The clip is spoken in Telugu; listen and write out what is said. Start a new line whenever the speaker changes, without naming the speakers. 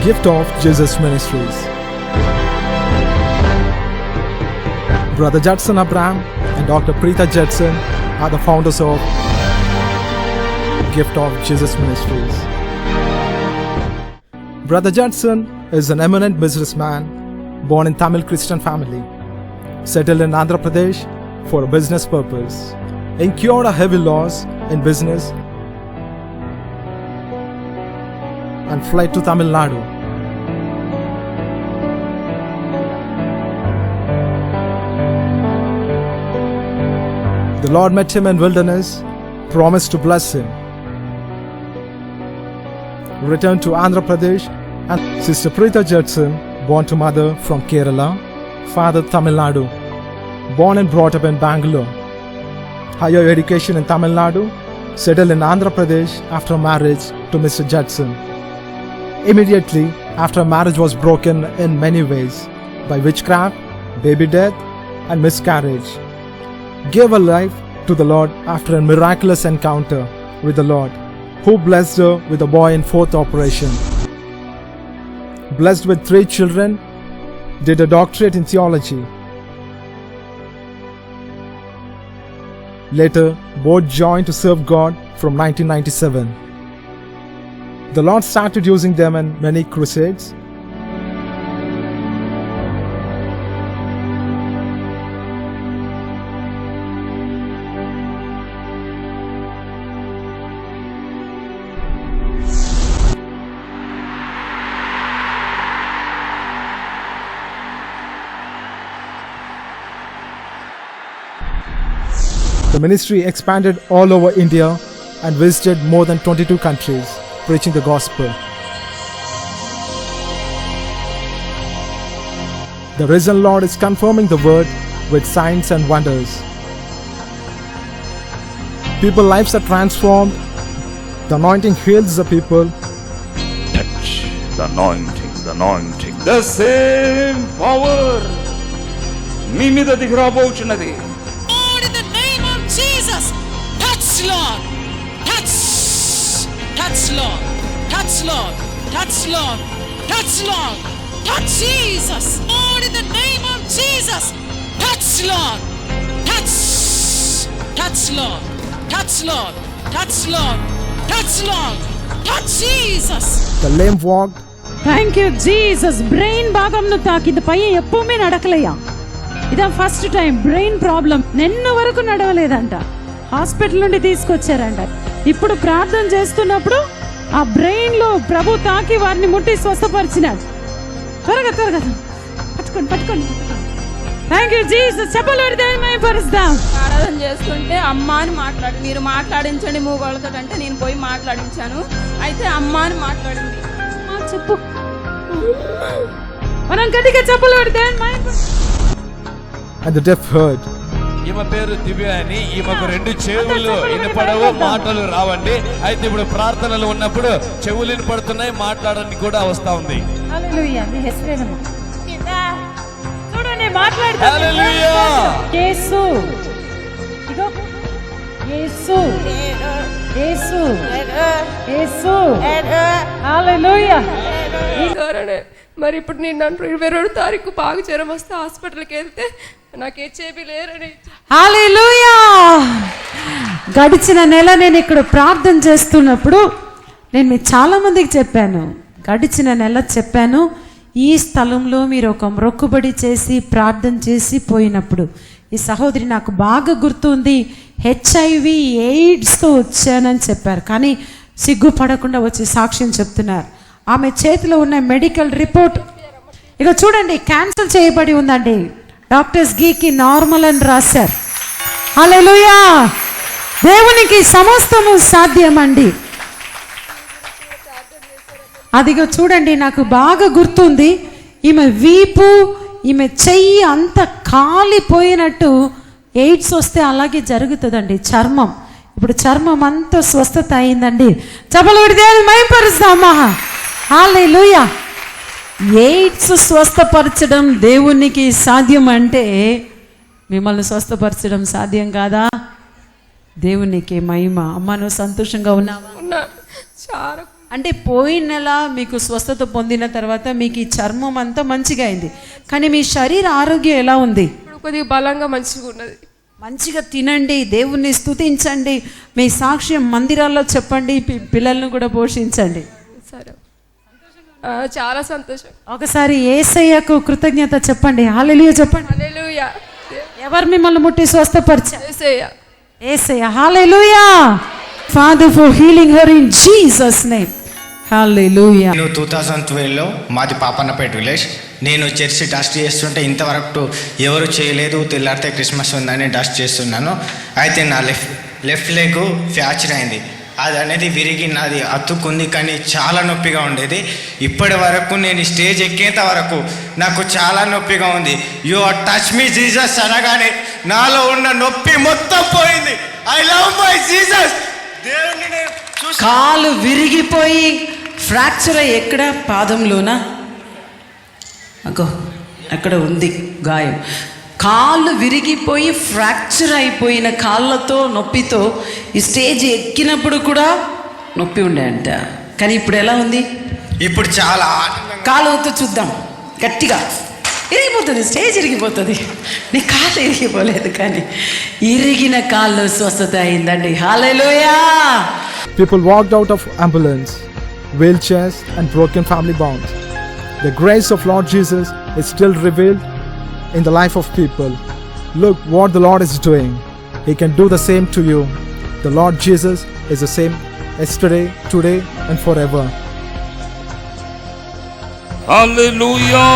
Gift of Jesus Ministries. Brother Judson Abraham and Dr. Preetha Judson are the founders of Gift of Jesus Ministries. Brother Judson is an eminent businessman born in Tamil Christian family, settled in Andhra Pradesh for a business purpose, incurred a heavy loss in business and fled to Tamil Nadu. The Lord met him in wilderness, promised to bless him. Returned to Andhra Pradesh, and Sister Preetha Judson, born to mother from Kerala, father Tamil Nadu, born and brought up in Bangalore. Higher education in Tamil Nadu, settled in Andhra Pradesh after marriage to Mr. Judson. Immediately after marriage was broken in many ways by witchcraft, baby death and miscarriage. Gave her life to the Lord after a miraculous encounter with the Lord, who blessed her with a boy in 4th operation. Blessed with 3 children, did a doctorate in theology. Later, both joined to serve God from 1997. The Lord started using them in many crusades. The ministry expanded all over India and visited more than 22 countries, preaching the gospel. The risen Lord is confirming the word with signs and wonders. People's lives are transformed. The anointing heals the people.
Touch the anointing, the anointing.
The same power మీ మీద దిగిరాబోచున్నది.
Lord, in the name of Jesus, touch Lord, touch, touch Lord, touch Lord, touch Lord, touch Lord, touch Jesus. Lord, in the name of Jesus, touch Lord, touch, touch Lord, touch Lord, touch Lord, touch Lord, touch Jesus.
The lame walked.
Thank you Jesus. Brain భాగంను తాకింది, పైన ఎప్పుడూ నడకలేయా. ఇదా ఫస్ట్ టైం బ్రెయిన్ ప్రాబ్లం, నిన్న వరకు నడవలేదంట, హాస్పిటల్ నుండి తీసుకొచ్చారంట. ఇప్పుడు ప్రార్థన చేస్తున్నప్పుడు ఆ బ్రెయిన్ లో ప్రభు తాకి వారిని ముట్టి స్వస్థపరిచినాడు. త్వరగా త్వరగా పట్టుకోండి పట్టుకోండి. Thank you Jesus. చెప్పలేదు పరుస్తాం.
ఆరాధన చేస్తుంటే అమ్మ అని మీరు మాట్లాడించండి మూగోళ్ళతో అంటే నేను పోయి మాట్లాడించాను. అయితే అమ్మ అని మాట్లాడింది.
చెప్పు, మనం గట్టిగా చెప్పలు పెడితే.
And the deaf heard.
ఈమె పేరు దివ్య అని, ఈమెకు 2 చెవులు వినపడవు, మాటలు రావండి. అయితే ఇప్పుడు ప్రార్థనలు ఉన్నప్పుడు చెవులు వినపడుతున్నాయి, మాట్లాడడానికి కూడా వస్తా ఉంది.
హల్లెలూయా. మీ హెసరేనమ్మా, చూడండి మాట్లాడుతా.
హల్లెలూయా.
యేసు, ఇగో యేసు, యేసు, యేసు. హల్లెలూయా.
మరి ఇప్పుడు నేను 22వ తారీఖు బాగా జ్వరం వస్తే హాస్పిటల్కి వెళ్తే నాకు హెచ్ఐవి లేరని.
హల్లెలూయా. గడిచిన నెల నేను ఇక్కడ ప్రార్థన చేస్తున్నప్పుడు నేను మీకు చాలా మందికి చెప్పాను, గడిచిన నెల చెప్పాను, ఈ స్థలంలో మీరు ఒక మొక్కుబడి చేసి ప్రార్థన చేసి పోయినప్పుడు ఈ సహోదరి నాకు బాగా గుర్తుంది, హెచ్ఐవి ఎయిడ్స్తో వచ్చానని చెప్పారు. కానీ సిగ్గుపడకుండా వచ్చి సాక్ష్యం చెప్తున్నారు. ఆమె చేతిలో ఉన్న మెడికల్ రిపోర్ట్ ఇక చూడండి, క్యాన్సిల్ చేయబడి ఉందండి. డాక్టర్స్ గీకి నార్మల్ అని రాశారు. హల్లెలూయా. దేవునికి సమస్తము సాధ్యమండి. అదిగో చూడండి, నాకు బాగా గుర్తుంది, ఈమె వీపు, ఈమె చెయ్యి అంత కాలిపోయినట్టు. ఎయిడ్స్ వస్తే అలాగే జరుగుతుందండి. చర్మం, ఇప్పుడు చర్మం అంతా స్వస్థత అయిందండి. చపలు పెడితే మైపరుస్తామా. హల్లెలూయా. ఎయిడ్స్ స్వస్థపరచడం దేవునికి సాధ్యం అంటే మిమ్మల్ని స్వస్థపరచడం సాధ్యం కాదా? దేవునికి మహిమ. అమ్మ నువ్వు సంతోషంగా ఉన్నావా?
చాలా
అంటే పోయిన నెల మీకు స్వస్థత పొందిన తర్వాత మీకు ఈ చర్మం అంతా మంచిగా అయింది, కానీ మీ శరీర ఆరోగ్యం ఎలా ఉంది?
ఇప్పుడు కొద్దిగా బలంగా మంచిగా ఉన్నది.
మంచిగా తినండి, దేవుణ్ణి స్తుతించండి, మీ సాక్ష్యం మందిరాల్లో చెప్పండి, పిల్లలను కూడా పోషించండి.
సరే, చాలా సంతోషం.
ఒకసారి యేసయ్యకు కృతజ్ఞత చెప్పండి, హల్లెలూయా చెప్పండి.
హల్లెలూయా.
ఎవరు మిమ్మల్ని ముట్టి స్వస్థపరిచారు?
యేసయ్య.
యేసయ్య. హల్లెలూయా. Father, for healing her in Jesus name. హల్లెలూయా.
నేను 2012లో మాది పాపన్నపేట విలేజ్. నేను చర్చి డస్ట్ చేస్తుంటే ఇంతవరకు ఎవరు చేయలేదు, తెల్లారితే క్రిస్మస్ ఉందని డస్ట్ చేస్తున్నాను. అయితే నా లెఫ్ట్ లెగ్ ఫ్రాక్చర్ అయింది. అది అనేది విరిగి నాది అతుక్కుంది, కానీ చాలా నొప్పిగా ఉండేది. ఇప్పటి వరకు నేను స్టేజ్ ఎక్కేంత వరకు నాకు చాలా నొప్పిగా ఉంది. You are touch me Jesus అనగానే నాలో ఉన్న నొప్పి మొత్తం పోయింది. I love my Jesus. దేవుని నేను
కాలు విరిగిపోయి ఫ్రాక్చర్ అయ్యి ఎక్కడ? పాదంలోనా? అగో అక్కడ ఉంది గాయం. కాళ్ళు విరిగిపోయి ఫ్రాక్చర్ అయిపోయిన కాళ్ళతో నొప్పితో ఈ స్టేజ్ ఎక్కినప్పుడు కూడా నొప్పి ఉండే అంట, కానీ ఇప్పుడు ఎలా ఉంది?
ఇప్పుడు చాలా
కాలుతో చూద్దాం, గట్టిగా ఇరిగిపోతుంది, స్టేజ్ ఇరిగిపోతుంది. నీ కాళ్ళు ఇరిగిపోలేదు, కానీ ఇరిగిన కాళ్ళు స్వస్థత అయిందండి. హల్లెలూయా.
People walked out of ambulance, wheelchairs and broken family bonds. The grace of Lord Jesus is still revealed in the life of people. Look what the Lord is doing. He can do the same to you. The Lord Jesus is the same yesterday, today and forever.
Hallelujah.